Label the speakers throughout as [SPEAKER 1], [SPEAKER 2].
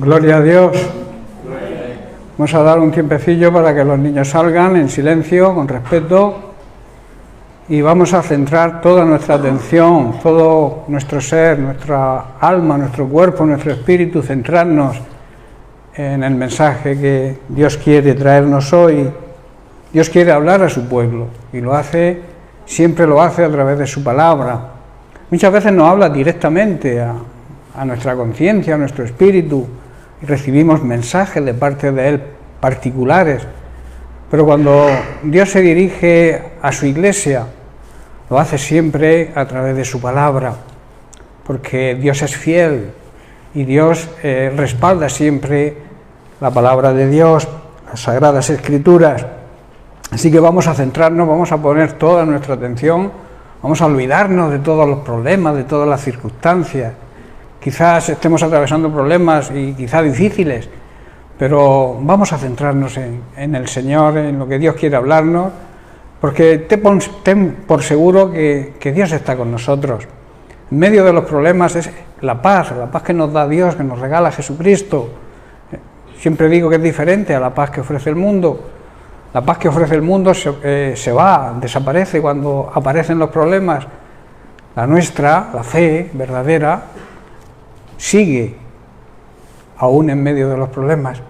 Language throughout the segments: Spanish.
[SPEAKER 1] Gloria a Dios. Vamos a dar un tiempecillo para que los niños salgan en silencio, con respeto, y vamos a centrar toda nuestra atención, todo nuestro ser, nuestra alma, nuestro cuerpo, nuestro espíritu, centrarnos en el mensaje que Dios quiere traernos hoy. Dios quiere hablar a su pueblo y lo hace, siempre lo hace a través de su palabra. Muchas veces nos habla directamente a nuestra conciencia, a nuestro espíritu, y recibimos mensajes de parte de Él particulares. Pero cuando Dios se dirige a su iglesia, lo hace siempre a través de su palabra, porque Dios es fiel y Dios respalda siempre la palabra de Dios, las Sagradas Escrituras. Así que vamos a centrarnos, vamos a poner toda nuestra atención, vamos a olvidarnos de todos los problemas, de todas las circunstancias. Quizás estemos atravesando problemas y quizás difíciles, pero vamos a centrarnos en el Señor, en lo que Dios quiere hablarnos, porque ten por seguro que Dios está con nosotros. En medio de los problemas es la paz que nos da Dios, que nos regala Jesucristo. Siempre digo que es diferente a la paz que ofrece el mundo. La paz que ofrece el mundo se va, desaparece cuando aparecen los problemas. La nuestra, la fe verdadera, sigue aún en medio de los problemas.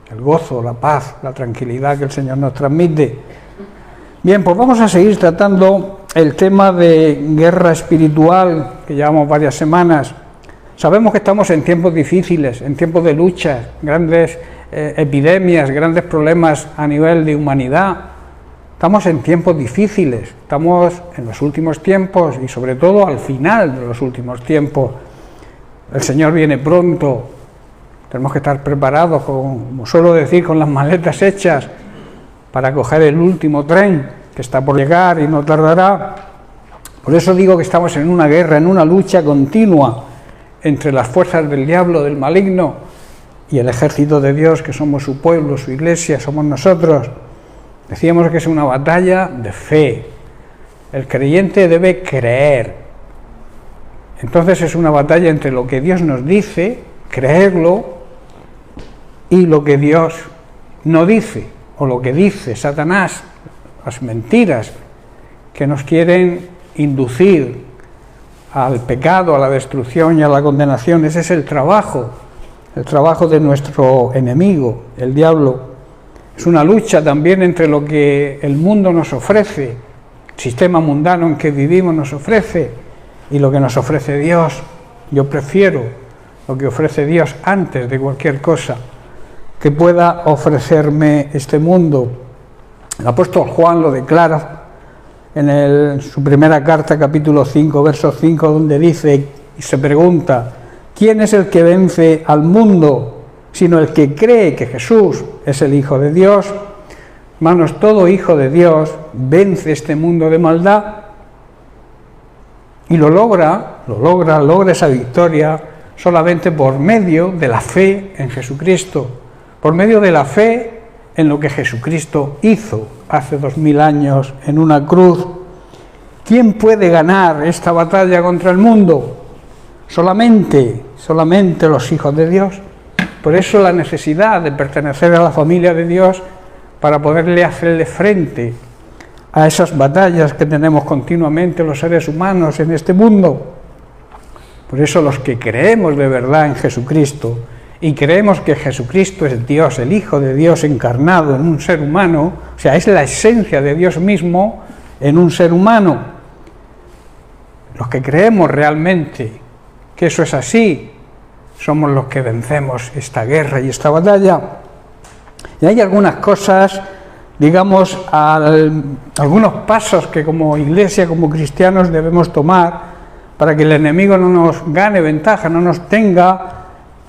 [SPEAKER 1] El gozo, la paz, la tranquilidad que el Señor nos transmite. Bien, pues vamos a seguir tratando el tema de guerra espiritual que llevamos varias semanas. Sabemos que estamos en tiempos difíciles, en tiempos de luchas, grandes epidemias, grandes problemas a nivel de humanidad. Estamos en tiempos difíciles, estamos en los últimos tiempos y sobre todo al final de los últimos tiempos. El Señor viene pronto, tenemos que estar preparados, como suelo decir, con las maletas hechas para coger el último tren que está por llegar y no tardará. Por eso digo que estamos en una guerra, en una lucha continua entre las fuerzas del diablo, del maligno, y el ejército de Dios, que somos su pueblo, su iglesia, somos nosotros. Decíamos que es una batalla de fe. El creyente debe creer. Entonces es una batalla entre lo que Dios nos dice, creerlo, y lo que Dios no dice, o lo que dice Satanás, las mentiras que nos quieren inducir al pecado, a la destrucción y a la condenación. Ese es el trabajo de nuestro enemigo, el diablo. Es una lucha también entre lo que el mundo nos ofrece, el sistema mundano en que vivimos nos ofrece, y lo que nos ofrece Dios. Yo prefiero lo que ofrece Dios antes de cualquier cosa que pueda ofrecerme este mundo. El apóstol Juan lo declara en su primera carta, capítulo 5, verso 5, donde dice y se pregunta: ¿quién es el que vence al mundo, sino el que cree que Jesús es el Hijo de Dios? Hermanos, todo hijo de Dios vence este mundo de maldad y logra esa victoria solamente por medio de la fe en Jesucristo, por medio de la fe en lo que Jesucristo hizo hace 2000 años en una cruz. ¿Quién puede ganar esta batalla contra el mundo? Solamente los hijos de Dios. Por eso la necesidad de pertenecer a la familia de Dios, para poderle hacerle frente a esas batallas que tenemos continuamente los seres humanos en este mundo. Por eso los que creemos de verdad en Jesucristo y creemos que Jesucristo es Dios, el Hijo de Dios encarnado en un ser humano, o sea, es la esencia de Dios mismo en un ser humano. Los que creemos realmente que eso es así, somos los que vencemos esta guerra y esta batalla. Y hay algunas cosas, digamos, algunos pasos que como iglesia, como cristianos debemos tomar para que el enemigo no nos gane ventaja, no nos tenga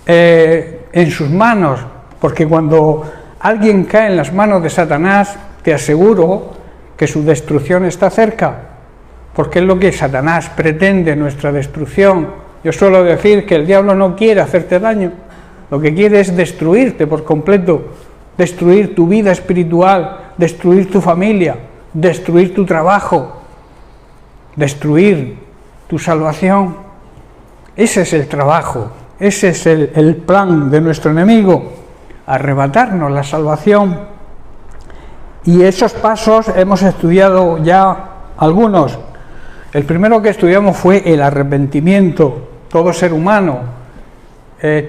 [SPEAKER 1] en sus manos, porque cuando alguien cae en las manos de Satanás, te aseguro que su destrucción está cerca, porque es lo que Satanás pretende, nuestra destrucción. Yo suelo decir que el diablo no quiere hacerte daño, lo que quiere es destruirte por completo, destruir tu vida espiritual, destruir tu familia, destruir tu trabajo, destruir tu salvación. Ese es el trabajo Ese es el plan de nuestro enemigo, arrebatarnos la salvación. Y esos pasos hemos estudiado ya algunos. El primero que estudiamos fue el arrepentimiento. Todo ser humano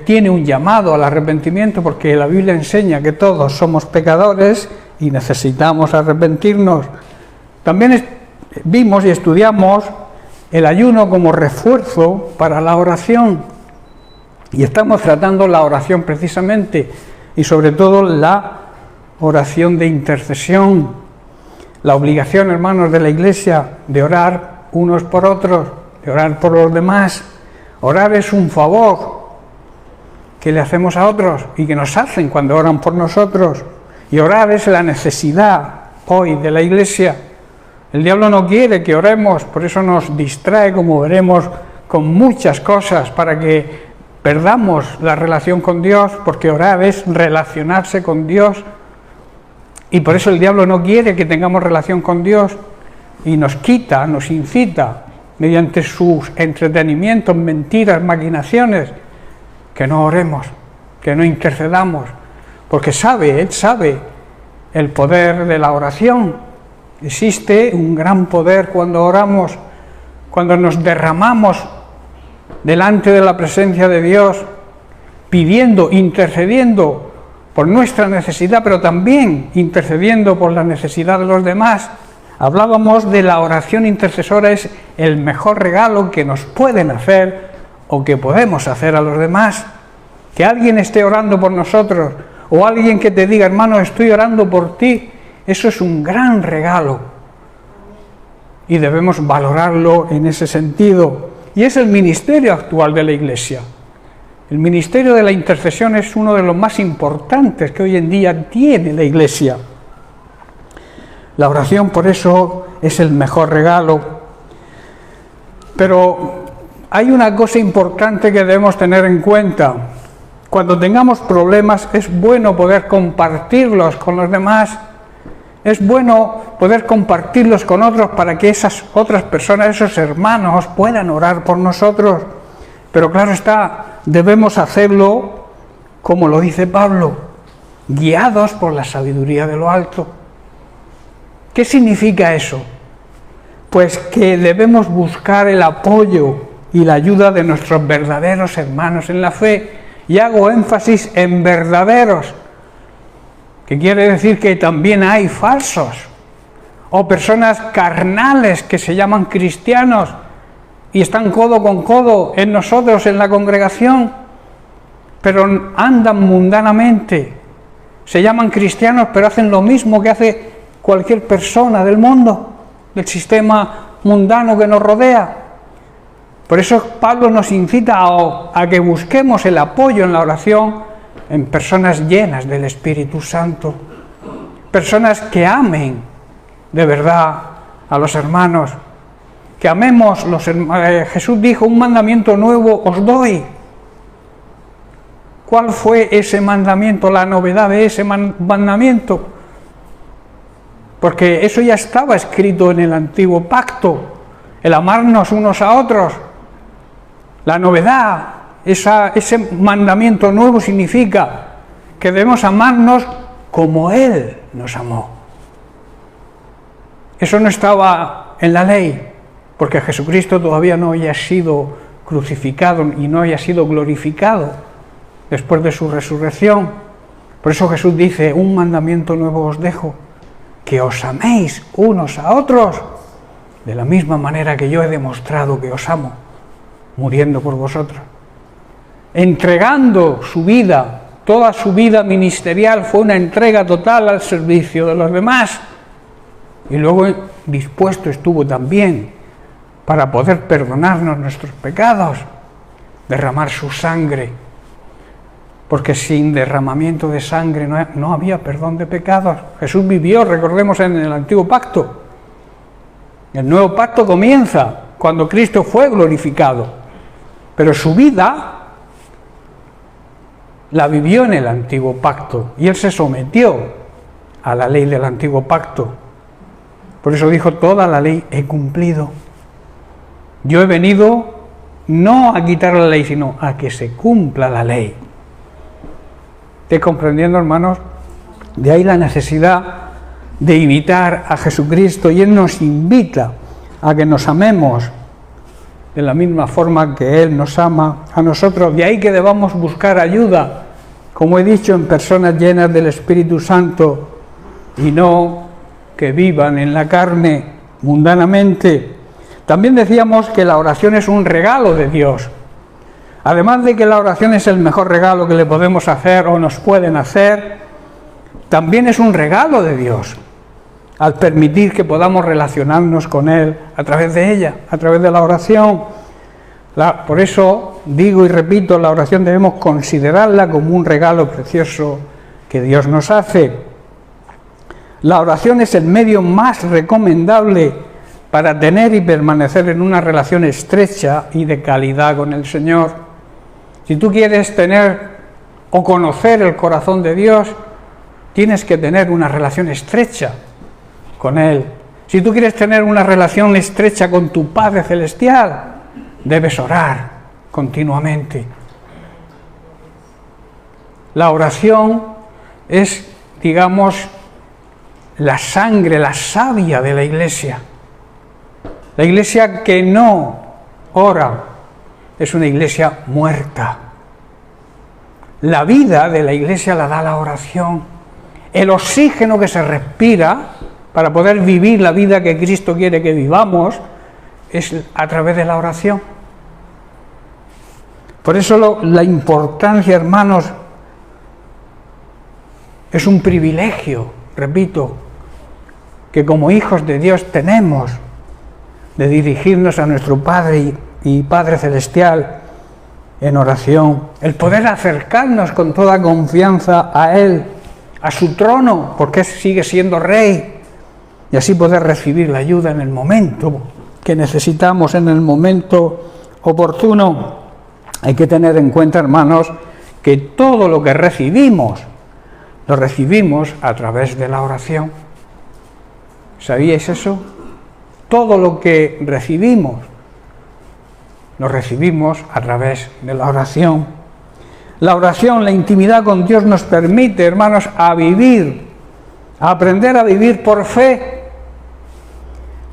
[SPEAKER 1] tiene un llamado al arrepentimiento, porque la Biblia enseña que todos somos pecadores y necesitamos arrepentirnos. También vimos y estudiamos el ayuno como refuerzo para la oración, y estamos tratando la oración precisamente, y sobre todo la oración de intercesión, la obligación, hermanos, de la Iglesia de orar unos por otros, de orar por los demás. Orar es un favor que le hacemos a otros y que nos hacen cuando oran por nosotros, y orar es la necesidad hoy de la Iglesia. El diablo no quiere que oremos, por eso nos distrae, como veremos, con muchas cosas para que perdamos la relación con Dios, porque orar es relacionarse con Dios, y por eso el diablo no quiere que tengamos relación con Dios, y nos quita, nos incita, mediante sus entretenimientos, mentiras, maquinaciones, que no oremos, que no intercedamos, porque él sabe el poder de la oración. Existe un gran poder cuando oramos, cuando nos derramamos delante de la presencia de Dios, pidiendo, intercediendo por nuestra necesidad, pero también intercediendo por la necesidad de los demás. Hablábamos de la oración intercesora, es el mejor regalo que nos pueden hacer o que podemos hacer a los demás. Que alguien esté orando por nosotros, o alguien que te diga, hermano, estoy orando por ti, eso es un gran regalo y debemos valorarlo en ese sentido. Y es el ministerio actual de la Iglesia. El ministerio de la intercesión es uno de los más importantes que hoy en día tiene la Iglesia. La oración, por eso, es el mejor regalo. Pero hay una cosa importante que debemos tener en cuenta. Cuando tengamos problemas, es bueno poder compartirlos con los demás. Es bueno poder compartirlos con otros para que esas otras personas, esos hermanos, puedan orar por nosotros. Pero claro está, debemos hacerlo, como lo dice Pablo, guiados por la sabiduría de lo alto. ¿Qué significa eso? Pues que debemos buscar el apoyo y la ayuda de nuestros verdaderos hermanos en la fe. Y hago énfasis en verdaderos, que quiere decir que también hay falsos, o personas carnales que se llaman cristianos y están codo con codo en nosotros, en la congregación, pero andan mundanamente. Se llaman cristianos, pero hacen lo mismo que hace cualquier persona del mundo, del sistema mundano que nos rodea. Por eso Pablo nos incita a que busquemos el apoyo en la oración en personas llenas del Espíritu Santo, personas que amen de verdad a los hermanos, que amemos los hermanos. Jesús dijo, un mandamiento nuevo os doy. ¿Cuál fue ese mandamiento, la novedad de ese mandamiento? Porque eso ya estaba escrito en el antiguo pacto, el amarnos unos a otros. La novedad, ese mandamiento nuevo significa que debemos amarnos como Él nos amó. Eso no estaba en la ley, porque Jesucristo todavía no había sido crucificado y no había sido glorificado después de su resurrección. Por eso Jesús dice, un mandamiento nuevo os dejo, que os améis unos a otros de la misma manera que yo he demostrado que os amo, muriendo por vosotros. Entregando su vida, toda su vida ministerial fue una entrega total al servicio de los demás. Y luego dispuesto estuvo también para poder perdonarnos nuestros pecados, derramar su sangre. Porque sin derramamiento de sangre no había perdón de pecados. Jesús vivió, recordemos, en el antiguo pacto. El nuevo pacto comienza cuando Cristo fue glorificado. Pero su vida la vivió en el antiguo pacto y Él se sometió a la ley del antiguo pacto. Por eso dijo, toda la ley he cumplido. Yo he venido no a quitar la ley, sino a que se cumpla la ley. ¿Estáis comprendiendo, hermanos? De ahí la necesidad de imitar a Jesucristo, y Él nos invita a que nos amemos de la misma forma que Él nos ama a nosotros. De ahí que debamos buscar ayuda, como he dicho, en personas llenas del Espíritu Santo y no que vivan en la carne mundanamente. También decíamos que la oración es un regalo de Dios. Además de que la oración es el mejor regalo que le podemos hacer o nos pueden hacer, también es un regalo de Dios al permitir que podamos relacionarnos con Él a través de ella, a través de la oración. Por eso digo y repito, la oración debemos considerarla como un regalo precioso que Dios nos hace. La oración es el medio más recomendable para tener y permanecer en una relación estrecha y de calidad con el Señor. Si tú quieres tener o conocer el corazón de Dios, tienes que tener una relación estrecha con Él. Si tú quieres tener una relación estrecha con tu Padre Celestial, debes orar continuamente. La oración es, digamos, la sangre, la savia de la Iglesia. La Iglesia que no ora es una Iglesia muerta. La vida de la Iglesia la da la oración. El oxígeno que se respira para poder vivir la vida que Cristo quiere que vivamos es a través de la oración. Por eso la importancia, hermanos, es un privilegio, repito, que como hijos de Dios tenemos de dirigirnos a nuestro Padre y Padre Celestial en oración, el poder acercarnos con toda confianza a Él, a su trono, porque sigue siendo Rey, y así poder recibir la ayuda en el momento que necesitamos, en el momento oportuno. Hay que tener en cuenta, hermanos, que todo lo que recibimos, lo recibimos a través de la oración. ¿Sabíais eso? Todo lo que recibimos, lo recibimos a través de la oración. La oración, la intimidad con Dios nos permite, hermanos, a aprender a vivir por fe,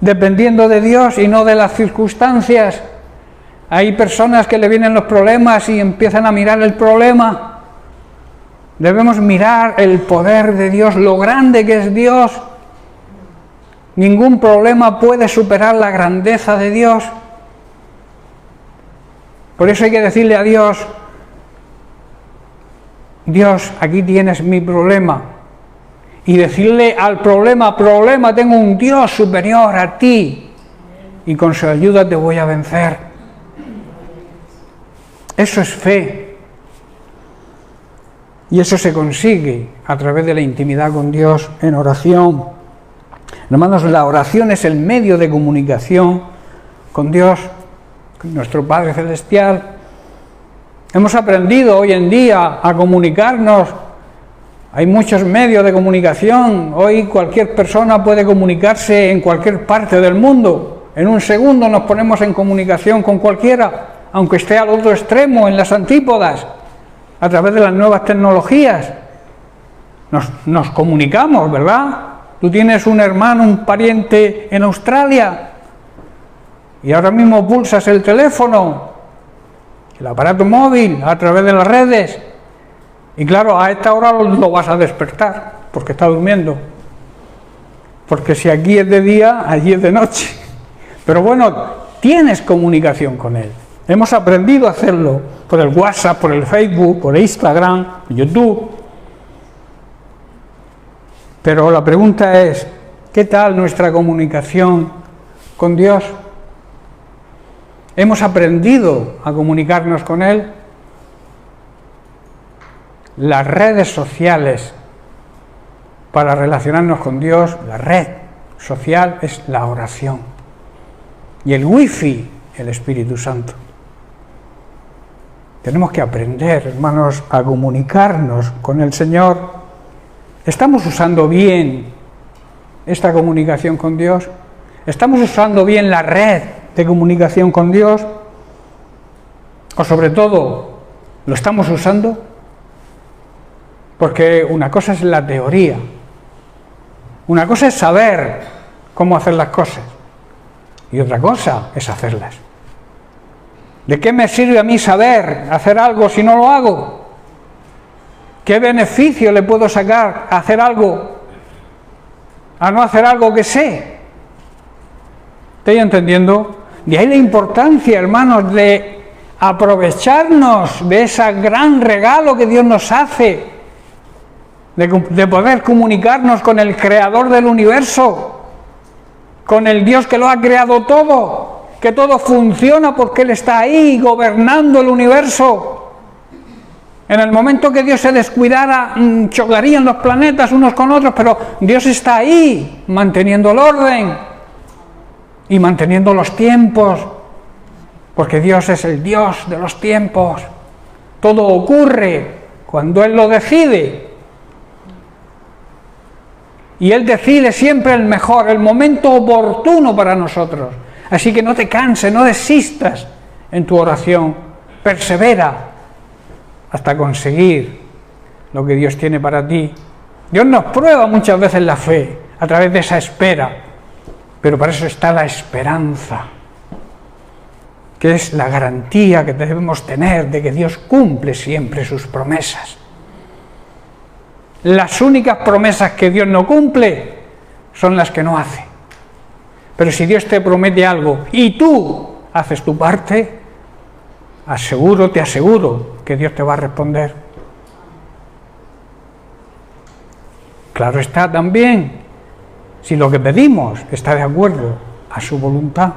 [SPEAKER 1] dependiendo de Dios y no de las circunstancias. Hay personas que le vienen los problemas y empiezan a mirar el problema. Debemos mirar el poder de Dios, lo grande que es Dios. Ningún problema puede superar la grandeza de Dios. Por eso hay que decirle a Dios: Dios, aquí tienes mi problema. Y decirle al problema: tengo un Dios superior a ti, y con su ayuda te voy a vencer. Eso es fe. Y eso se consigue a través de la intimidad con Dios en oración. Hermanos, la oración es el medio de comunicación con Dios, con nuestro Padre Celestial. Hemos aprendido hoy en día a comunicarnos. Hay muchos medios de comunicación. Hoy cualquier persona puede comunicarse en cualquier parte del mundo. En un segundo nos ponemos en comunicación con cualquiera, aunque esté al otro extremo, en las antípodas, a través de las nuevas tecnologías. Nos comunicamos, ¿verdad? Tú tienes un hermano, un pariente en Australia, y ahora mismo pulsas el teléfono, el aparato móvil, a través de las redes, y claro, a esta hora lo vas a despertar, porque está durmiendo. Porque si aquí es de día, allí es de noche. Pero bueno, tienes comunicación con él. Hemos aprendido a hacerlo por el WhatsApp, por el Facebook, por el Instagram, YouTube. Pero la pregunta es, ¿qué tal nuestra comunicación con Dios? ¿Hemos aprendido a comunicarnos con Él? Las redes sociales para relacionarnos con Dios, la red social es la oración. Y el wifi, el Espíritu Santo. Tenemos que aprender, hermanos, a comunicarnos con el Señor. ¿Estamos usando bien esta comunicación con Dios? ¿Estamos usando bien la red de comunicación con Dios? O sobre todo, ¿lo estamos usando? Porque una cosa es la teoría, una cosa es saber cómo hacer las cosas y otra cosa es hacerlas. ¿De qué me sirve a mí saber hacer algo si no lo hago? ¿Qué beneficio le puedo sacar a hacer algo, a no hacer algo que sé? ¿Estáis entendiendo? De ahí la importancia, hermanos, de aprovecharnos de ese gran regalo que Dios nos hace, de poder comunicarnos con el Creador del universo, con el Dios que lo ha creado todo, que todo funciona porque Él está ahí gobernando el universo. En el momento que Dios se descuidara, chocarían los planetas unos con otros, pero Dios está ahí manteniendo el orden y manteniendo los tiempos, porque Dios es el Dios de los tiempos. Todo ocurre cuando Él lo decide. Y Él decide siempre el mejor, el momento oportuno para nosotros. Así que no te canses, no desistas en tu oración. Persevera hasta conseguir lo que Dios tiene para ti. Dios nos prueba muchas veces la fe a través de esa espera, pero para eso está la esperanza, que es la garantía que debemos tener de que Dios cumple siempre sus promesas. Las únicas promesas que Dios no cumple son las que no hace. Pero si Dios te promete algo y tú haces tu parte, te aseguro que Dios te va a responder. Claro está también, si lo que pedimos está de acuerdo a su voluntad.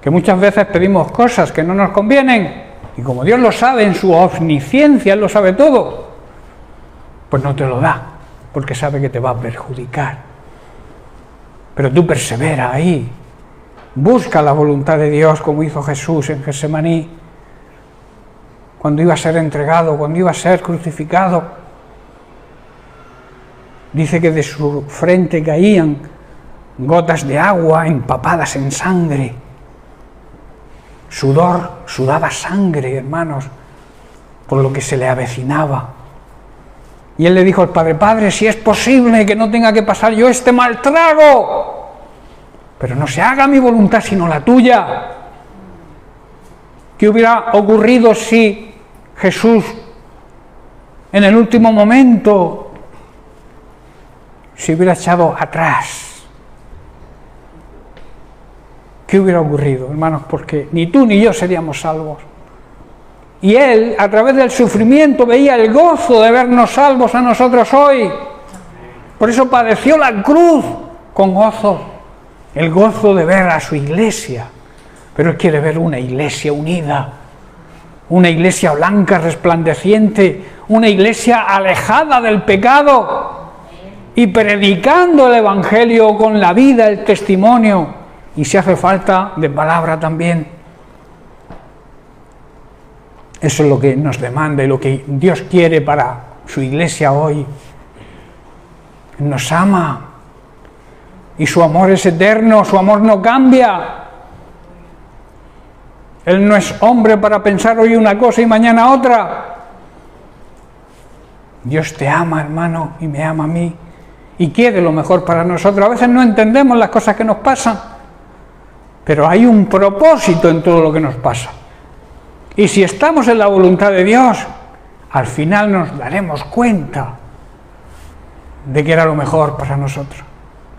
[SPEAKER 1] Que muchas veces pedimos cosas que no nos convienen, y como Dios lo sabe en su omnisciencia, Él lo sabe todo, pues no te lo da, porque sabe que te va a perjudicar. Pero tú persevera ahí, busca la voluntad de Dios como hizo Jesús en Getsemaní, cuando iba a ser entregado, cuando iba a ser crucificado. Dice que de su frente caían gotas de agua empapadas en sangre. Sudaba sangre, hermanos, por lo que se le avecinaba. Y él le dijo al Padre: Padre, si es posible que no tenga que pasar yo este mal trago, pero no se haga mi voluntad sino la tuya. ¿Qué hubiera ocurrido si Jesús, en el último momento, se hubiera echado atrás? ¿Qué hubiera ocurrido, hermanos? Porque ni tú ni yo seríamos salvos. Y Él, a través del sufrimiento, veía el gozo de vernos salvos a nosotros hoy. Por eso padeció la cruz con gozo. El gozo de ver a su iglesia. Pero Él quiere ver una iglesia unida. Una iglesia blanca, resplandeciente. Una iglesia alejada del pecado. Y predicando el Evangelio con la vida, el testimonio. Y si hace falta, de palabra también. Eso es lo que nos demanda y lo que Dios quiere para su iglesia hoy. Nos ama y su amor es eterno, su amor no cambia. Él no es hombre para pensar hoy una cosa y mañana otra. Dios te ama, hermano, y me ama a mí y quiere lo mejor para nosotros. A veces no entendemos las cosas que nos pasan, pero hay un propósito en todo lo que nos pasa. Y si estamos en la voluntad de Dios, al final nos daremos cuenta de que era lo mejor para nosotros,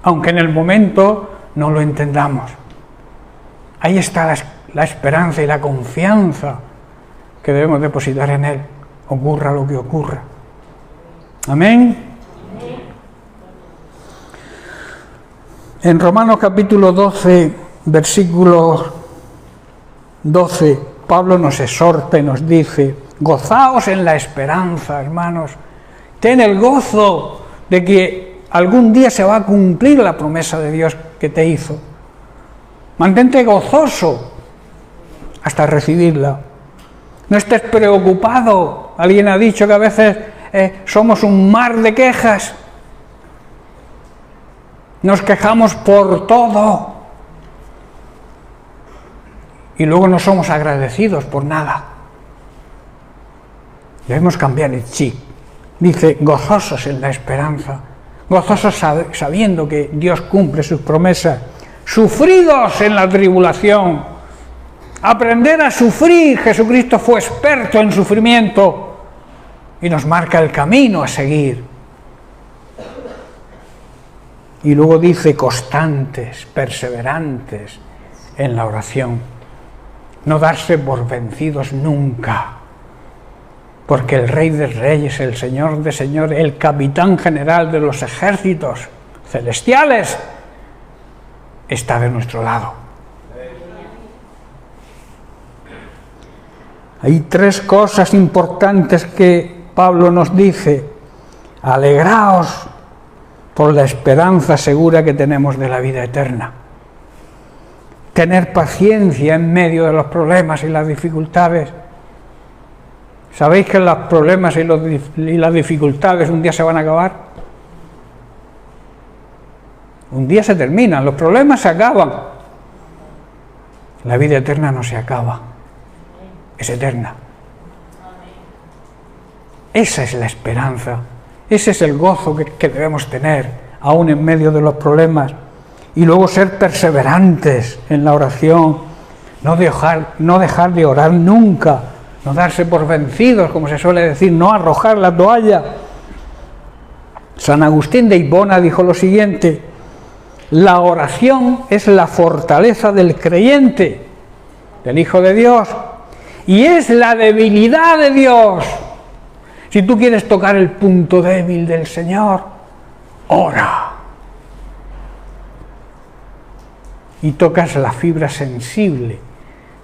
[SPEAKER 1] aunque en el momento no lo entendamos. Ahí está la esperanza y la confianza que debemos depositar en Él, ocurra lo que ocurra. Amén. En Romanos capítulo 12, versículo 12, Pablo nos exhorta y nos dice: gozaos en la esperanza, hermanos. Ten el gozo de que algún día se va a cumplir la promesa de Dios que te hizo. Mantente gozoso hasta recibirla. No estés preocupado. Alguien ha dicho que a veces somos un mar de quejas. Nos quejamos por todo. Y luego no somos agradecidos por nada. Debemos cambiar el chip. Dice, gozosos en la esperanza, gozosos sabiendo que Dios cumple sus promesas, sufridos en la tribulación, aprender a sufrir. Jesucristo fue experto en sufrimiento y nos marca el camino a seguir. Y luego dice, constantes, perseverantes en la oración, no darse por vencidos nunca, porque el Rey de Reyes, el Señor de Señores, el Capitán General de los ejércitos celestiales, está de nuestro lado. Hay tres cosas importantes que Pablo nos dice. Alegraos por la esperanza segura que tenemos de la vida eterna. Tener paciencia en medio de los problemas y las dificultades. ¿Sabéis que los problemas y las dificultades un día se van a acabar? Un día se terminan, los problemas se acaban. La vida eterna no se acaba, es eterna. Esa es la esperanza, ese es el gozo que debemos tener, aún en medio de los problemas. Y luego ser perseverantes en la oración, no dejar de orar nunca, no darse por vencidos, como se suele decir, no arrojar la toalla. San Agustín de Hipona dijo lo siguiente: la oración es la fortaleza del creyente, del Hijo de Dios, y es la debilidad de Dios. Si tú quieres tocar el punto débil del Señor, ora. Y tocas la fibra sensible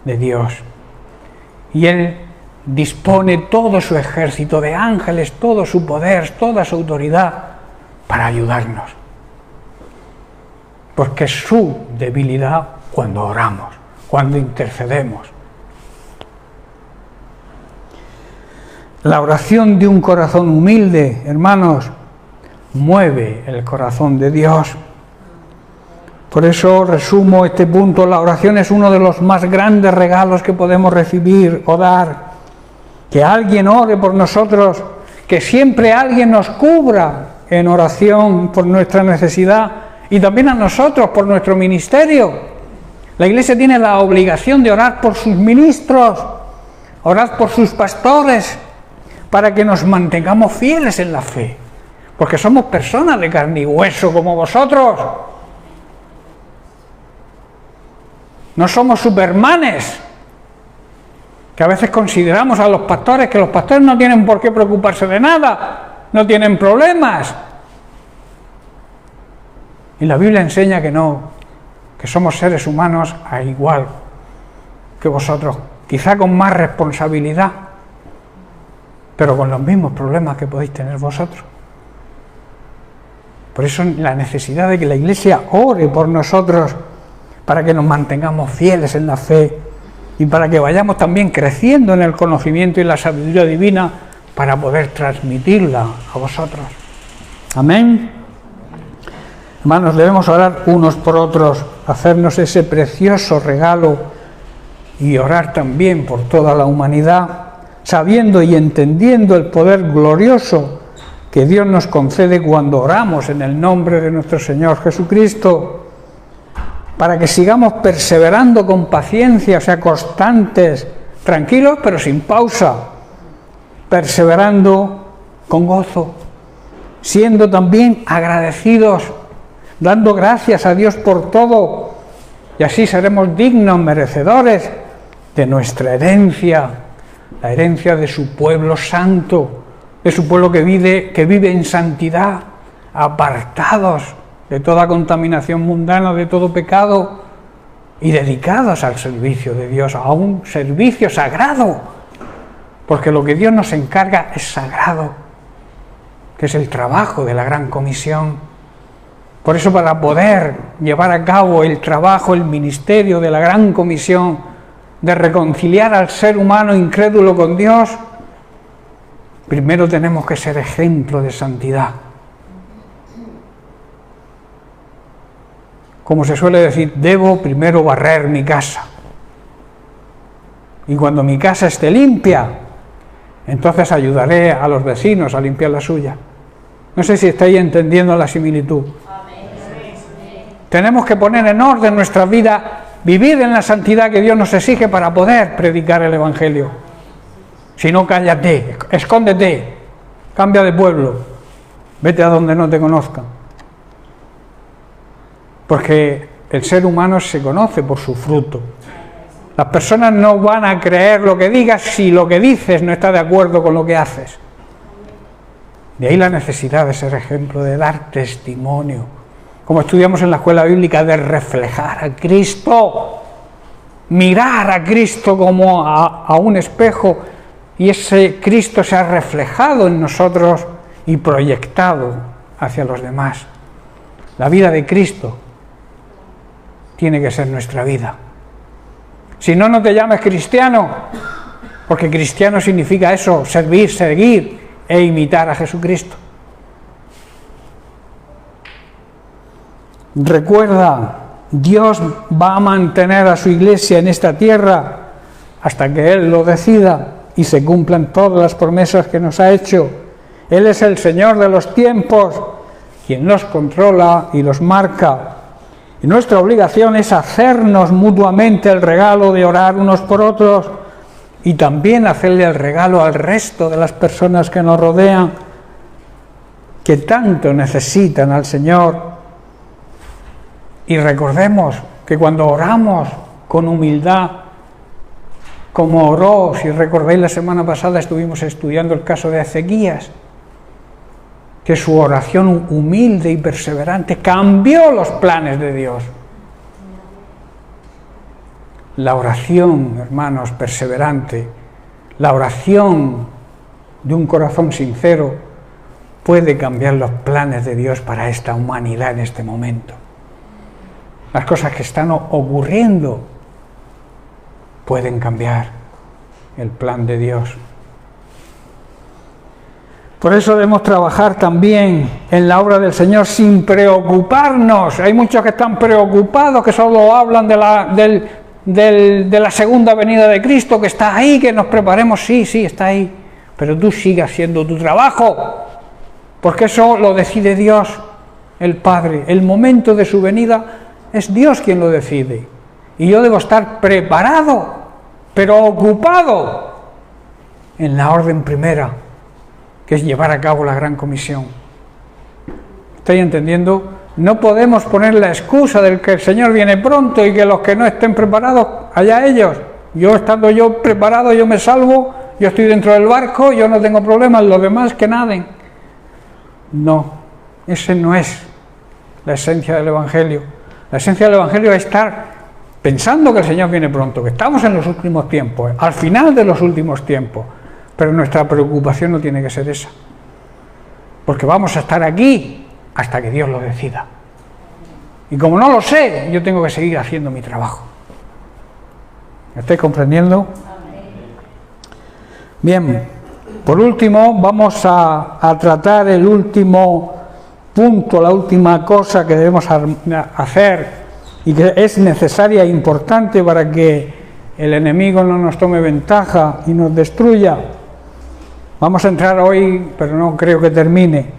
[SPEAKER 1] de Dios. Y Él dispone todo su ejército de ángeles, todo su poder, toda su autoridad para ayudarnos. Porque es su debilidad cuando oramos, cuando intercedemos. La oración de un corazón humilde, hermanos, mueve el corazón de Dios. Por eso resumo este punto: la oración es uno de los más grandes regalos que podemos recibir o dar. Que alguien ore por nosotros, que siempre alguien nos cubra en oración por nuestra necesidad y también a nosotros por nuestro ministerio. La Iglesia tiene la obligación de orar por sus ministros, orar por sus pastores, para que nos mantengamos fieles en la fe, porque somos personas de carne y hueso como vosotros. No somos supermanes, que a veces consideramos a los pastores que los pastores no tienen por qué preocuparse de nada, no tienen problemas. Y la Biblia enseña que no, que somos seres humanos a igual que vosotros, quizá con más responsabilidad, pero con los mismos problemas que podéis tener vosotros. Por eso la necesidad de que la Iglesia ore por nosotros, para que nos mantengamos fieles en la fe y para que vayamos también creciendo en el conocimiento y la sabiduría divina para poder transmitirla a vosotros. Amén. Hermanos, debemos orar unos por otros, hacernos ese precioso regalo y orar también por toda la humanidad, sabiendo y entendiendo el poder glorioso que Dios nos concede cuando oramos en el nombre de nuestro Señor Jesucristo, para que sigamos perseverando con paciencia, o sea, constantes, tranquilos pero sin pausa, perseverando con gozo, siendo también agradecidos, dando gracias a Dios por todo, y así seremos dignos, merecedores de nuestra herencia, la herencia de su pueblo santo, de su pueblo que vive en santidad, apartados de toda contaminación mundana, de todo pecado, y dedicados al servicio de Dios, a un servicio sagrado, porque lo que Dios nos encarga es sagrado, que es el trabajo de la Gran Comisión. Por eso, para poder llevar a cabo el trabajo, el ministerio de la Gran Comisión, de reconciliar al ser humano incrédulo con Dios, primero tenemos que ser ejemplo de santidad. Como se suele decir, debo primero barrer mi casa. Y cuando mi casa esté limpia, entonces ayudaré a los vecinos a limpiar la suya. No sé si estáis entendiendo la similitud. Tenemos que poner en orden nuestra vida, vivir en la santidad que Dios nos exige para poder predicar el Evangelio. Si no, cállate, escóndete, cambia de pueblo, vete a donde no te conozcan. Porque el ser humano se conoce por su fruto. Las personas no van a creer lo que digas si lo que dices no está de acuerdo con lo que haces. De ahí la necesidad de ser ejemplo, de dar testimonio. Como estudiamos en la escuela bíblica, de reflejar a Cristo, mirar a Cristo como a un espejo, y ese Cristo se ha reflejado en nosotros y proyectado hacia los demás. La vida de Cristo tiene que ser nuestra vida. Si no, no te llames cristiano, porque cristiano significa eso, servir, seguir e imitar a Jesucristo. Recuerda, Dios va a mantener a su iglesia en esta tierra hasta que Él lo decida y se cumplan todas las promesas que nos ha hecho. Él es el Señor de los tiempos, quien los controla y los marca. Y nuestra obligación es hacernos mutuamente el regalo de orar unos por otros y también hacerle el regalo al resto de las personas que nos rodean, que tanto necesitan al Señor. Y recordemos que cuando oramos con humildad, como oró, si recordáis la semana pasada estuvimos estudiando el caso de Ezequías, que su oración humilde y perseverante cambió los planes de Dios. La oración, hermanos, perseverante, la oración de un corazón sincero puede cambiar los planes de Dios para esta humanidad en este momento. Las cosas que están ocurriendo pueden cambiar el plan de Dios. Por eso debemos trabajar también en la obra del Señor sin preocuparnos. Hay muchos que están preocupados, que solo hablan de la segunda venida de Cristo, que está ahí, que nos preparemos. Sí, está ahí, pero tú sigas haciendo tu trabajo, porque eso lo decide Dios, el Padre. El momento de su venida es Dios quien lo decide, y yo debo estar preparado, pero ocupado en la orden primera, que es llevar a cabo la gran comisión. ¿Estáis entendiendo? No podemos poner la excusa del que el Señor viene pronto y que los que no estén preparados, allá ellos. Yo estando yo preparado, yo me salvo, yo estoy dentro del barco, yo no tengo problemas, los demás que naden. No, ese no es la esencia del Evangelio. La esencia del Evangelio es estar pensando que el Señor viene pronto, que estamos en los últimos tiempos, al final de los últimos tiempos. Pero nuestra preocupación no tiene que ser esa, porque vamos a estar aquí hasta que Dios lo decida. Y como no lo sé, yo tengo que seguir haciendo mi trabajo. ¿Me estáis comprendiendo? Bien, por último vamos a tratar el último punto, la última cosa que debemos hacer y que es necesaria e importante para que el enemigo no nos tome ventaja y nos destruya. Vamos a entrar hoy, pero no creo que termine,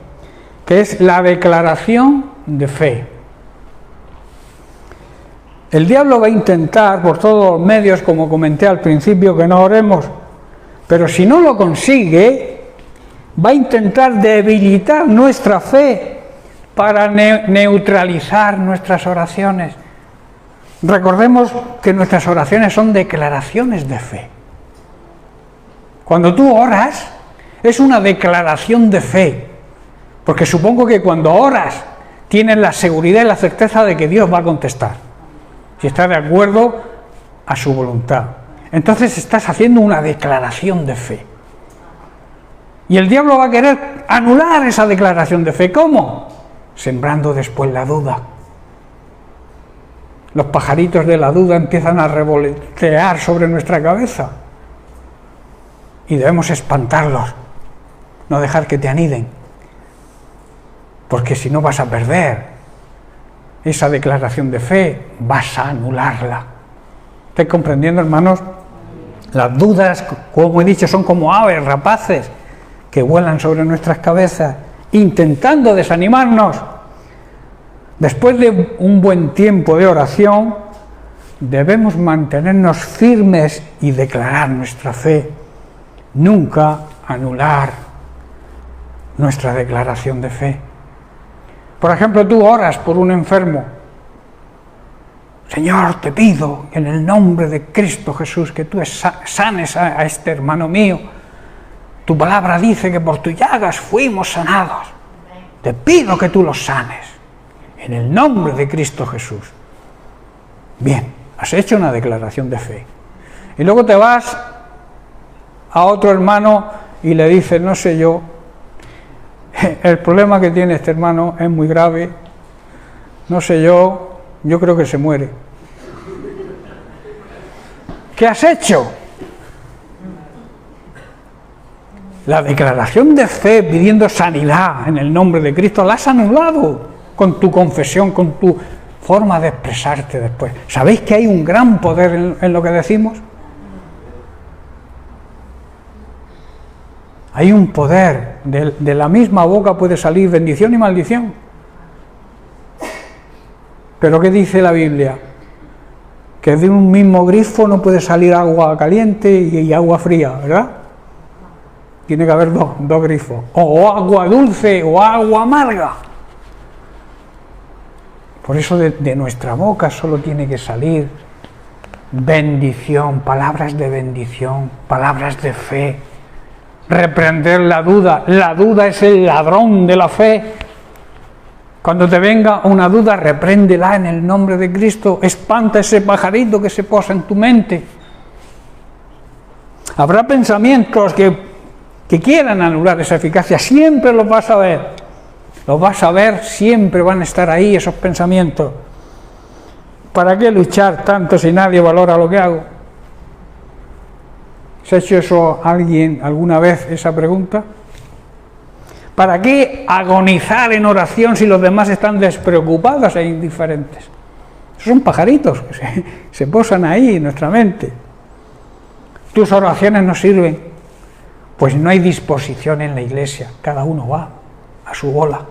[SPEAKER 1] que es la declaración de fe. El diablo va a intentar por todos los medios, como comenté al principio, que no oremos, pero si no lo consigue, va a intentar debilitar nuestra fe para neutralizar nuestras oraciones. Recordemos que nuestras oraciones son declaraciones de fe. Cuando tú oras, es una declaración de fe, porque supongo que cuando oras tienes la seguridad y la certeza de que Dios va a contestar, si estás de acuerdo a su voluntad. Entonces estás haciendo una declaración de fe. Y el diablo va a querer anular esa declaración de fe. ¿Cómo? Sembrando después la duda. Los pajaritos de la duda empiezan a revolotear sobre nuestra cabeza y debemos espantarlos, no dejar que te aniden, porque si no vas a perder esa declaración de fe, vas a anularla. ¿Estáis comprendiendo, hermanos? Las dudas, como he dicho, son como aves rapaces que vuelan sobre nuestras cabezas, intentando desanimarnos. Después de un buen tiempo de oración, debemos mantenernos firmes y declarar nuestra fe. Nunca anular nuestra declaración de fe. Por ejemplo, tú oras por un enfermo. Señor, te pido en el nombre de Cristo Jesús que tú sanes a este hermano mío. Tu palabra dice que por tus llagas fuimos sanados. Te pido que tú los sanes en el nombre de Cristo Jesús. Bien, has hecho una declaración de fe. Y luego te vas a otro hermano y le dices, no sé yo, el problema que tiene este hermano es muy grave, no sé yo creo que se muere. ¿Qué has hecho? La declaración de fe pidiendo sanidad en el nombre de Cristo la has anulado con tu confesión, con tu forma de expresarte después. ¿Sabéis que hay un gran poder en lo que decimos? Hay un poder, de la misma boca puede salir bendición y maldición. ¿Pero qué dice la Biblia? Que de un mismo grifo no puede salir agua caliente y agua fría, ¿verdad? Tiene que haber dos grifos, o agua dulce o agua amarga. Por eso de nuestra boca solo tiene que salir bendición, palabras de bendición, palabras de fe. Reprender la duda. La duda es el ladrón de la fe. Cuando te venga una duda, repréndela en el nombre de Cristo. Espanta ese pajarito que se posa en tu mente. Habrá pensamientos que quieran anular esa eficacia. Siempre los vas a ver. Los vas a ver, siempre van a estar ahí esos pensamientos. ¿Para qué luchar tanto si nadie valora lo que hago? ¿Se ha hecho eso alguien alguna vez, esa pregunta? ¿Para qué agonizar en oración si los demás están despreocupados e indiferentes? Esos son pajaritos que se posan ahí en nuestra mente. Tus oraciones no sirven, pues no hay disposición en la iglesia, cada uno va a su bola.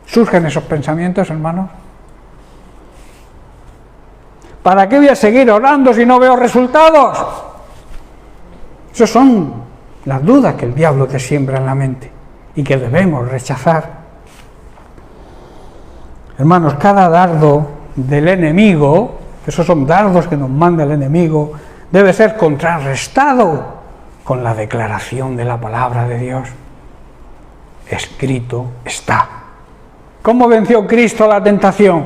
[SPEAKER 1] ¿Surgen esos pensamientos, hermanos? ¿Para qué voy a seguir orando si no veo resultados? Esas son las dudas que el diablo te siembra en la mente y que debemos rechazar. Hermanos, cada dardo del enemigo, esos son dardos que nos manda el enemigo, debe ser contrarrestado con la declaración de la palabra de Dios. Escrito está. ¿Cómo venció Cristo la tentación?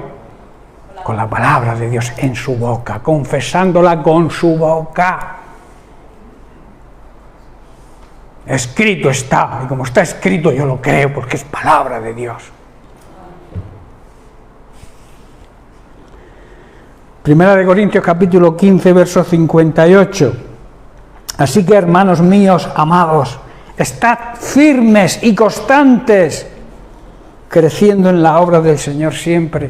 [SPEAKER 1] Con la palabra de Dios en su boca, confesándola con su boca. Escrito está, y como está escrito yo lo creo porque es palabra de Dios. Primera de Corintios capítulo 15, verso 58. Así que, hermanos míos, amados, estad firmes y constantes, creciendo en la obra del Señor siempre.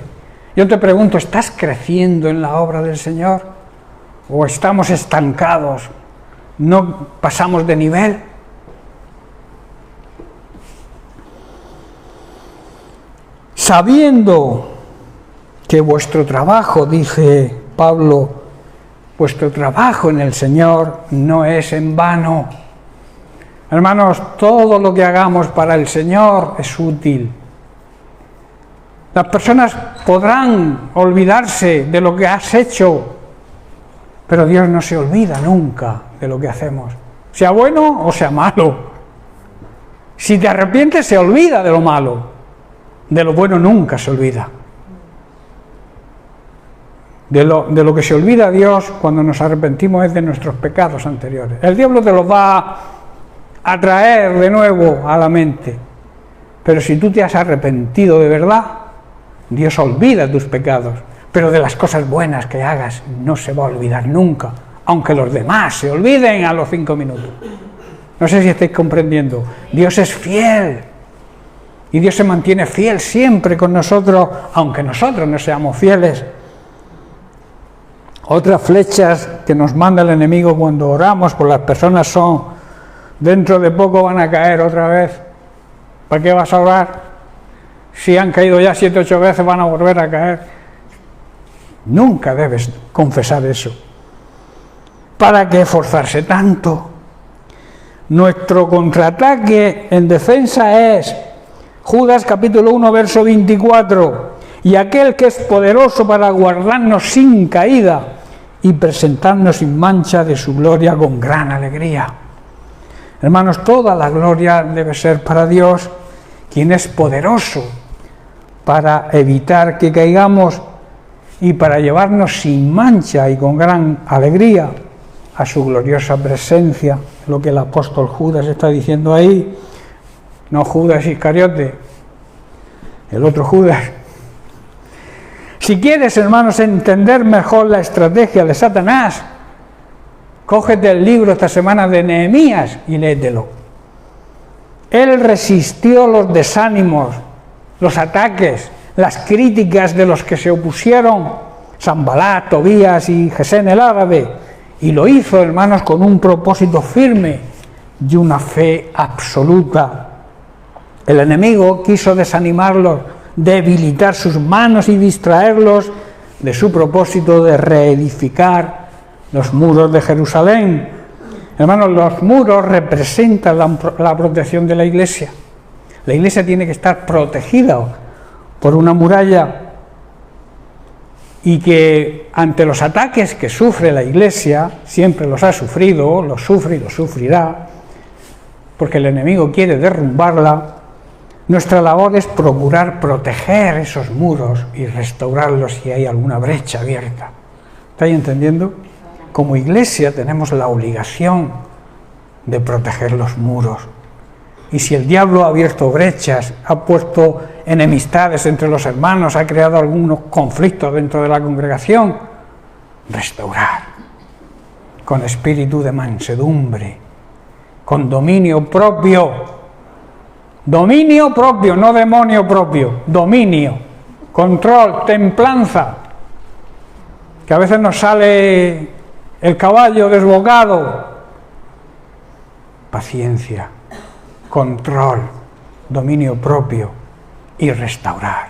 [SPEAKER 1] Yo te pregunto, ¿estás creciendo en la obra del Señor? ¿O estamos estancados? ¿No pasamos de nivel? Sabiendo que vuestro trabajo, dice Pablo, vuestro trabajo en el Señor no es en vano. Hermanos, todo lo que hagamos para el Señor es útil. Las personas podrán olvidarse de lo que has hecho, pero Dios no se olvida nunca de lo que hacemos, sea bueno o sea malo. Si te arrepientes, se olvida de lo malo, de lo bueno nunca se olvida. De lo que se olvida a Dios cuando nos arrepentimos es de nuestros pecados anteriores. El diablo te los va a traer de nuevo a la mente, pero si tú te has arrepentido de verdad, Dios olvida tus pecados, pero de las cosas buenas que hagas no se va a olvidar nunca, aunque los demás se olviden a los 5 minutos. No sé si estáis comprendiendo. Dios es fiel y Dios se mantiene fiel siempre con nosotros, aunque nosotros no seamos fieles. Otras flechas que nos manda el enemigo cuando oramos por las personas son: dentro de poco van a caer otra vez. ¿Para qué vas a orar? Si han caído ya 7 o 8 veces, van a volver a caer. Nunca debes confesar eso. ¿Para qué esforzarse tanto? Nuestro contraataque en defensa es Judas capítulo 1, verso 24. Y aquel que es poderoso para guardarnos sin caída y presentarnos sin mancha de su gloria con gran alegría. Hermanos, toda la gloria debe ser para Dios, quien es poderoso para evitar que caigamos y para llevarnos sin mancha y con gran alegría a su gloriosa presencia. Lo que el apóstol Judas está diciendo ahí, no Judas Iscariote, el otro Judas. Si quieres, hermanos, entender mejor la estrategia de Satanás, cógete el libro esta semana de Nehemías y léetelo. Él resistió los desánimos, los ataques, las críticas de los que se opusieron, Sanbalat, Tobías y Gesén el árabe, y lo hizo, hermanos, con un propósito firme y una fe absoluta. El enemigo quiso desanimarlos, debilitar sus manos y distraerlos de su propósito de reedificar los muros de Jerusalén. Hermanos, los muros representan la protección de la iglesia. La iglesia tiene que estar protegida por una muralla, y que ante los ataques que sufre la iglesia, siempre los ha sufrido, los sufre y los sufrirá, porque el enemigo quiere derrumbarla. Nuestra labor es procurar proteger esos muros y restaurarlos si hay alguna brecha abierta. ¿Estáis entendiendo? Como iglesia tenemos la obligación de proteger los muros. Y si el diablo ha abierto brechas, ha puesto enemistades entre los hermanos, ha creado algunos conflictos dentro de la congregación, restaurar con espíritu de mansedumbre, con dominio propio, no demonio propio, dominio, control, templanza, que a veces nos sale el caballo desbocado, paciencia, control, dominio propio y restaurar.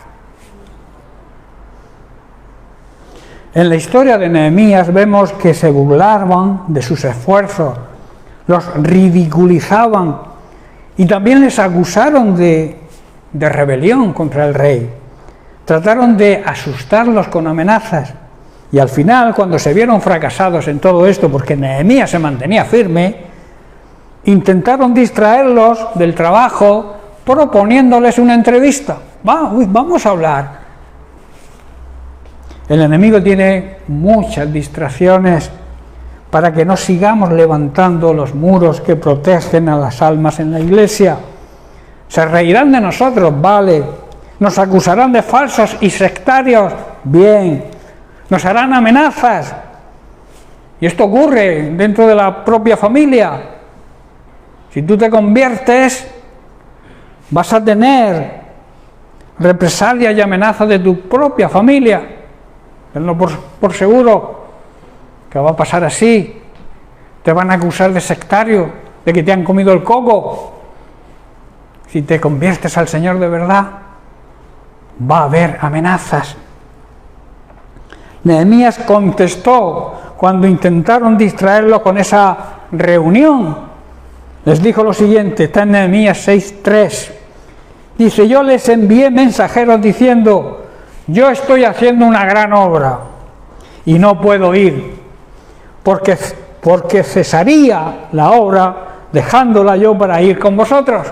[SPEAKER 1] En la historia de Nehemías vemos que se burlaban de sus esfuerzos, los ridiculizaban y también les acusaron de rebelión contra el rey. Trataron de asustarlos con amenazas y al final, cuando se vieron fracasados en todo esto, porque Nehemías se mantenía firme, intentaron distraerlos del trabajo proponiéndoles una entrevista. Vamos a hablar. El enemigo tiene muchas distracciones para que no sigamos levantando los muros que protegen a las almas en la iglesia. Se reirán de nosotros, vale. Nos acusarán de falsos y sectarios, bien. Nos harán amenazas. Y esto ocurre dentro de la propia familia. Si tú te conviertes, vas a tener represalias y amenazas de tu propia familia. Tenlo por seguro que va a pasar así. Te van a acusar de sectario, de que te han comido el coco. Si te conviertes al Señor de verdad, va a haber amenazas. Nehemías contestó cuando intentaron distraerlo con esa reunión. Les dijo lo siguiente, está en Nehemías 6:3. Dice: yo les envié mensajeros diciendo: yo estoy haciendo una gran obra y no puedo ir, porque cesaría la obra dejándola yo para ir con vosotros.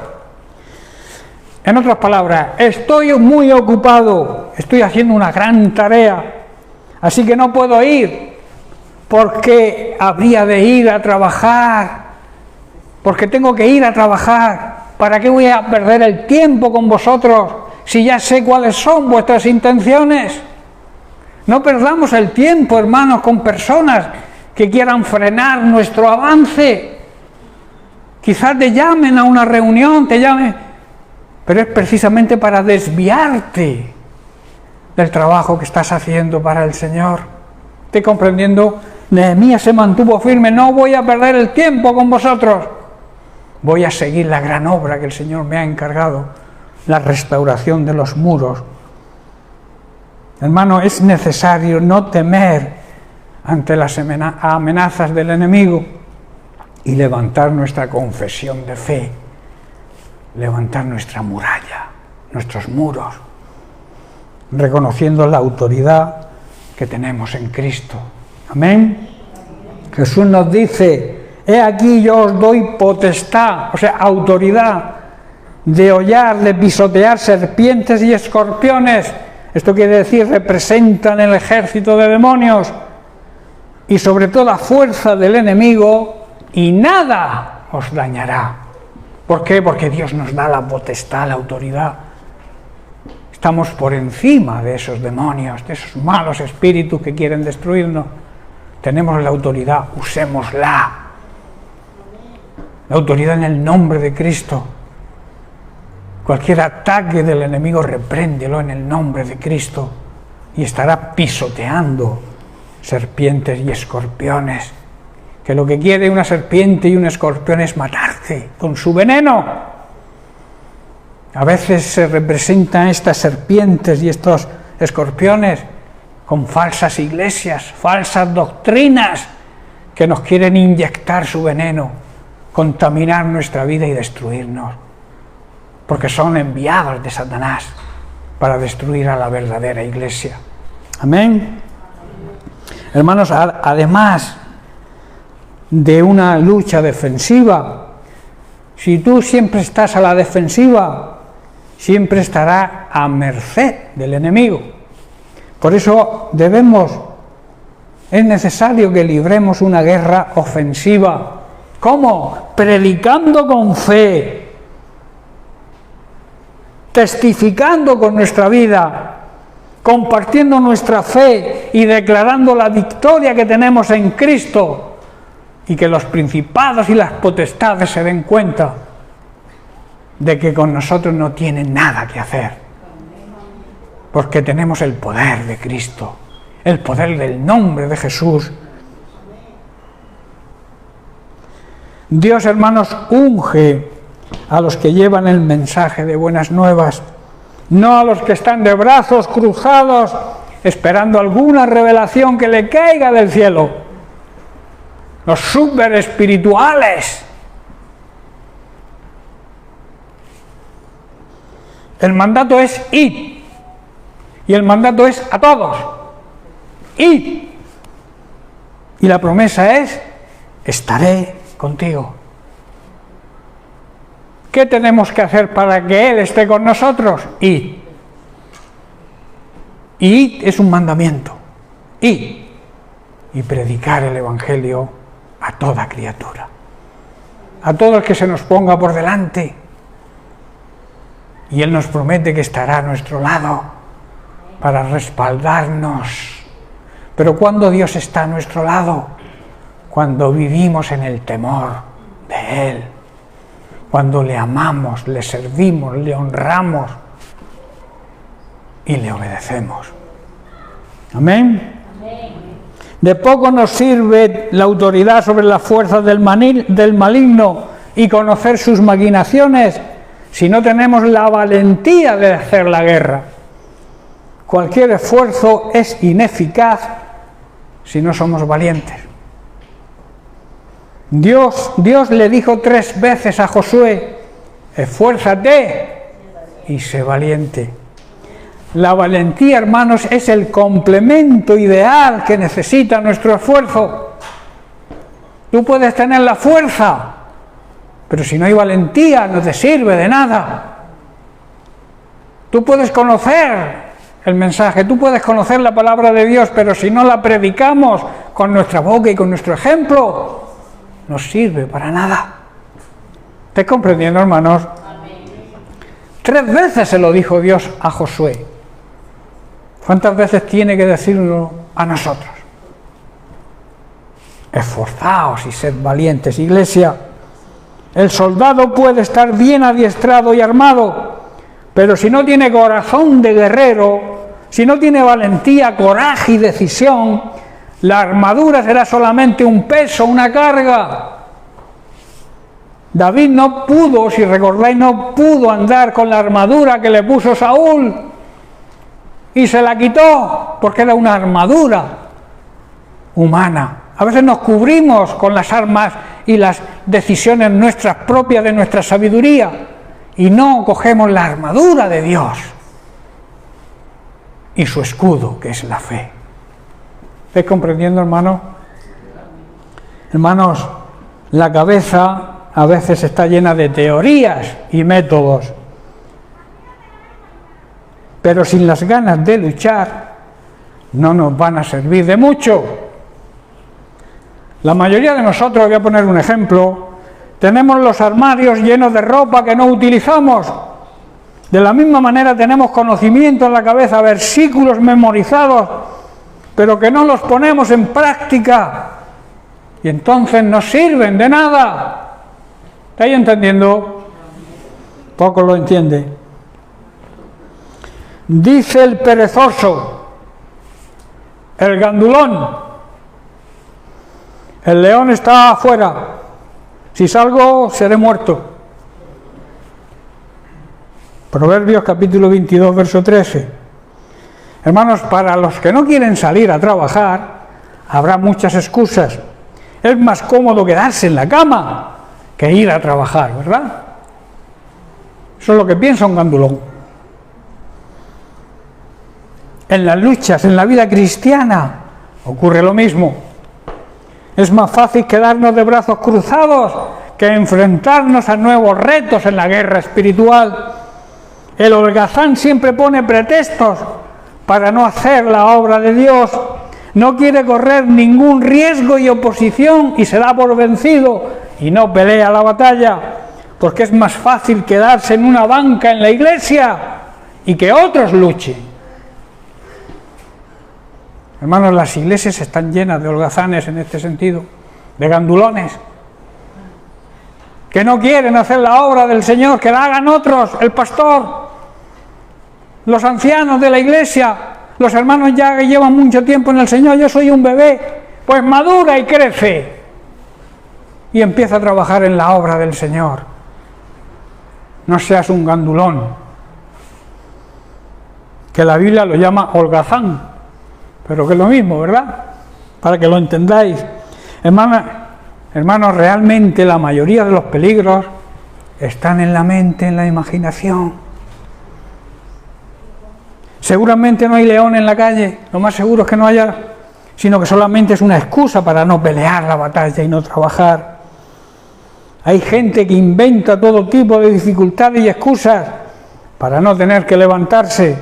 [SPEAKER 1] En otras palabras, estoy muy ocupado, estoy haciendo una gran tarea, así que no puedo ir, porque habría de ir a trabajar, porque tengo que ir a trabajar. ¿Para qué voy a perder el tiempo con vosotros si ya sé cuáles son vuestras intenciones? No perdamos el tiempo, hermanos, con personas que quieran frenar nuestro avance. Quizás te llamen a una reunión, pero es precisamente para desviarte del trabajo que estás haciendo para el Señor. ¿Estáis comprendiendo? Nehemías se mantuvo firme, no voy a perder el tiempo con vosotros, voy a seguir la gran obra que el Señor me ha encargado, la restauración de los muros. Hermano, es necesario no temer ante las amenazas del enemigo y levantar nuestra confesión de fe, levantar nuestra muralla, nuestros muros, reconociendo la autoridad que tenemos en Cristo. Amén. Jesús nos dice, he aquí yo os doy potestad, o sea, autoridad de hollar, de pisotear serpientes y escorpiones. Esto quiere decir, representan el ejército de demonios y sobre toda fuerza del enemigo, y nada os dañará. ¿Por qué? Porque Dios nos da la potestad, la autoridad. Estamos por encima de esos demonios, de esos malos espíritus que quieren destruirnos. Tenemos la autoridad, usémosla. La autoridad en el nombre de Cristo. Cualquier ataque del enemigo, repréndelo en el nombre de Cristo y estará pisoteando serpientes y escorpiones. Que lo que quiere una serpiente y un escorpión es matarte con su veneno. A veces se representan estas serpientes y estos escorpiones con falsas iglesias, falsas doctrinas que nos quieren inyectar su veneno, contaminar nuestra vida y destruirnos, porque son enviados de Satanás para destruir a la verdadera iglesia. Amén. Hermanos, además de una lucha defensiva, si tú siempre estás a la defensiva, siempre estarás a merced del enemigo. Por eso es necesario que libremos una guerra ofensiva. ¿Cómo? Predicando con fe, testificando con nuestra vida, compartiendo nuestra fe y declarando la victoria que tenemos en Cristo, y que los principados y las potestades se den cuenta de que con nosotros no tienen nada que hacer, porque tenemos el poder de Cristo, el poder del nombre de Jesús. Dios, hermanos, unge a los que llevan el mensaje de buenas nuevas, no a los que están de brazos cruzados esperando alguna revelación que le caiga del cielo. Los súper espirituales. El mandato es id, y el mandato es a todos. Id. Y la promesa es, estaré contigo. ¿Qué tenemos que hacer para que Él esté con nosotros? Id. Y id es un mandamiento. Id. Y predicar el Evangelio a toda criatura. A todo el que se nos ponga por delante. Y Él nos promete que estará a nuestro lado para respaldarnos. Pero ¿cuándo Dios está a nuestro lado? Cuando vivimos en el temor de Él. Cuando le amamos, le servimos, le honramos y le obedecemos. Amén. De poco nos sirve la autoridad sobre las fuerzas del maligno y conocer sus maquinaciones si no tenemos la valentía de hacer la guerra. Cualquier esfuerzo es ineficaz si no somos valientes. Dios le dijo 3 veces a Josué, esfuérzate y sé valiente. La valentía, hermanos, es el complemento ideal que necesita nuestro esfuerzo. Tú puedes tener la fuerza, pero si no hay valentía no te sirve de nada. Tú puedes conocer el mensaje, tú puedes conocer la palabra de Dios, pero si no la predicamos con nuestra boca y con nuestro ejemplo, no sirve para nada. ¿Estás comprendiendo, hermanos? 3 veces se lo dijo Dios a Josué. ¿Cuántas veces tiene que decirlo a nosotros? Esforzaos y sed valientes, iglesia. El soldado puede estar bien adiestrado y armado, pero si no tiene corazón de guerrero, si no tiene valentía, coraje y decisión, La armadura será solamente un peso, una carga. David no pudo, si recordáis, no pudo andar con la armadura que le puso Saúl y se la quitó porque era una armadura humana. A veces nos cubrimos con las armas y las decisiones nuestras propias de nuestra sabiduría y no cogemos la armadura de Dios y su escudo, que es la fe. ¿Estáis comprendiendo, hermanos? Hermanos, la cabeza a veces está llena de teorías y métodos, pero sin las ganas de luchar no nos van a servir de mucho. La mayoría de nosotros, voy a poner un ejemplo, tenemos los armarios llenos de ropa que no utilizamos. De la misma manera tenemos conocimiento en la cabeza, versículos memorizados, pero que no los ponemos en práctica y entonces no sirven de nada. ¿Estáis entendiendo? Poco lo entiende. Dice el perezoso, el gandulón: el león está afuera, si salgo seré muerto. Proverbios capítulo 22, verso 13. Hermanos, para los que no quieren salir a trabajar, habrá muchas excusas. Es más cómodo quedarse en la cama que ir a trabajar, ¿verdad? Eso es lo que piensa un gandulón. En las luchas, en la vida cristiana, ocurre lo mismo. Es más fácil quedarnos de brazos cruzados que enfrentarnos a nuevos retos en la guerra espiritual. El holgazán siempre pone pretextos para no hacer la obra de Dios. No quiere correr ningún riesgo y oposición y se da por vencido y no pelea la batalla, porque es más fácil quedarse en una banca en la iglesia y que otros luchen. Hermanos, las iglesias están llenas de holgazanes en este sentido, de gandulones, que no quieren hacer la obra del Señor, que la hagan otros, el pastor, los ancianos de la iglesia, los hermanos ya que llevan mucho tiempo en el Señor. Yo soy un bebé, pues madura y crece y empieza a trabajar en la obra del Señor. No seas un gandulón, que la Biblia lo llama holgazán, pero que es lo mismo, ¿verdad? Para que lo entendáis. Hermanos, realmente la mayoría de los peligros están en la mente, en la imaginación. Seguramente no hay león en la calle, lo más seguro es que no haya, sino que solamente es una excusa para no pelear la batalla y no trabajar. Hay gente que inventa todo tipo de dificultades y excusas para no tener que levantarse.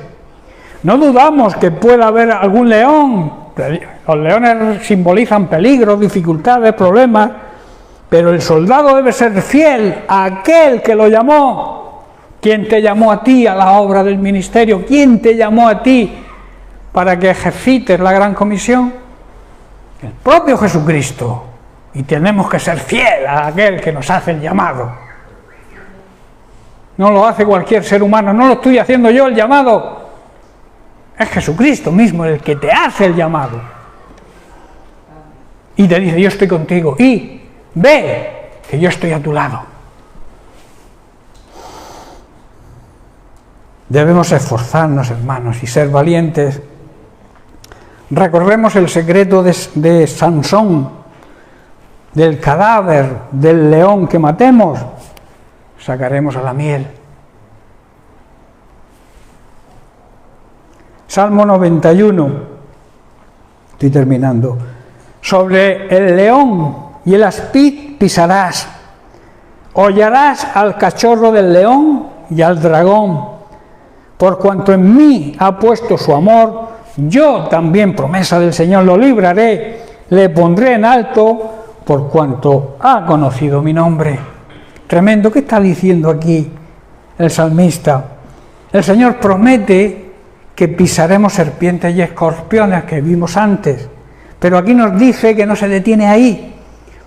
[SPEAKER 1] No dudamos que pueda haber algún león. Los leones simbolizan peligros, dificultades, problemas, pero el soldado debe ser fiel a aquel que lo llamó. ¿Quién te llamó a ti a la obra del ministerio? ¿Quién te llamó a ti para que ejercites la gran comisión? El propio Jesucristo. Y tenemos que ser fiel a aquel que nos hace el llamado. No lo hace cualquier ser humano, no lo estoy haciendo yo el llamado. Es Jesucristo mismo el que te hace el llamado. Y te dice: yo estoy contigo, y ve que yo estoy a tu lado. Debemos esforzarnos, hermanos, y ser valientes. Recordemos el secreto de Sansón, del cadáver del león que matemos, sacaremos a la miel. Salmo 91, estoy terminando. Sobre el león y el aspid pisarás, hollarás al cachorro del león y al dragón. Por cuanto en mí ha puesto su amor, yo también, promesa del Señor, lo libraré, le pondré en alto, por cuanto ha conocido mi nombre. Tremendo. ¿Qué está diciendo aquí el salmista? El Señor promete que pisaremos serpientes y escorpiones, que vimos antes, pero aquí nos dice que no se detiene ahí,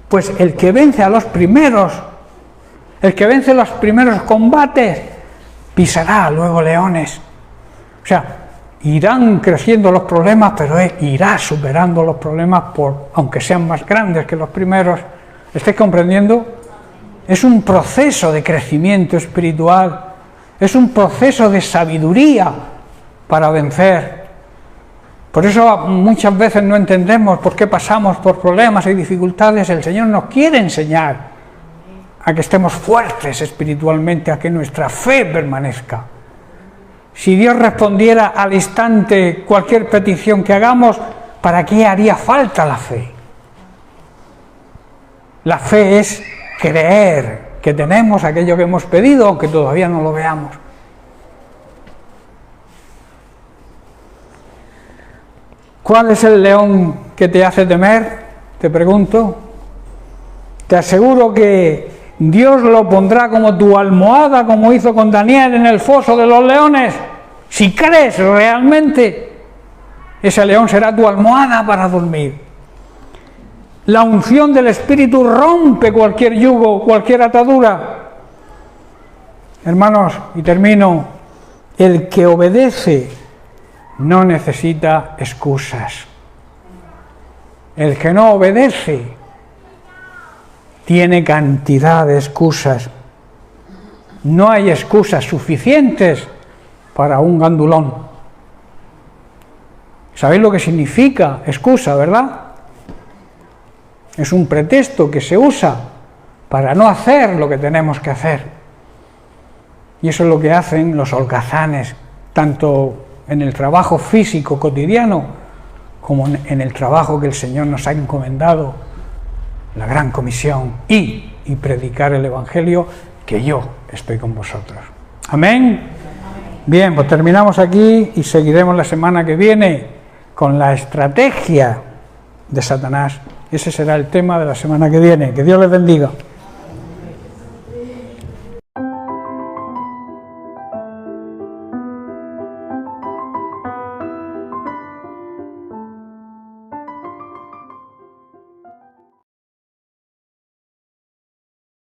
[SPEAKER 1] pues el que vence a los primeros, el que vence los primeros combates, pisará luego leones. O sea, irán creciendo los problemas, pero irá superando los problemas, aunque sean más grandes que los primeros. ¿Estáis comprendiendo? Es un proceso de crecimiento espiritual, es un proceso de sabiduría para vencer. Por eso muchas veces no entendemos por qué pasamos por problemas y dificultades. El Señor nos quiere enseñar a que estemos fuertes espiritualmente, a que nuestra fe permanezca. Si Dios respondiera al instante cualquier petición que hagamos, ¿para qué haría falta la fe? La fe es creer que tenemos aquello que hemos pedido, aunque todavía no lo veamos. ¿Cuál es el león que te hace temer? Te pregunto. Te aseguro que Dios lo pondrá como tu almohada, como hizo con Daniel en el foso de los leones. Si crees realmente, ese león será tu almohada para dormir. La unción del Espíritu rompe cualquier yugo, cualquier atadura. Hermanos, y termino, el que obedece no necesita excusas. El que no obedece tiene cantidad de excusas. No hay excusas suficientes para un gandulón. ¿Sabéis lo que significa excusa, verdad? Es un pretexto que se usa para no hacer lo que tenemos que hacer. Y eso es lo que hacen los holgazanes, tanto en el trabajo físico cotidiano como en el trabajo que el Señor nos ha encomendado, la gran comisión, y predicar el Evangelio, que yo estoy con vosotros. Amén. Bien, pues terminamos aquí y seguiremos la semana que viene con la estrategia de Satanás. Ese será el tema de la semana que viene. Que Dios les bendiga.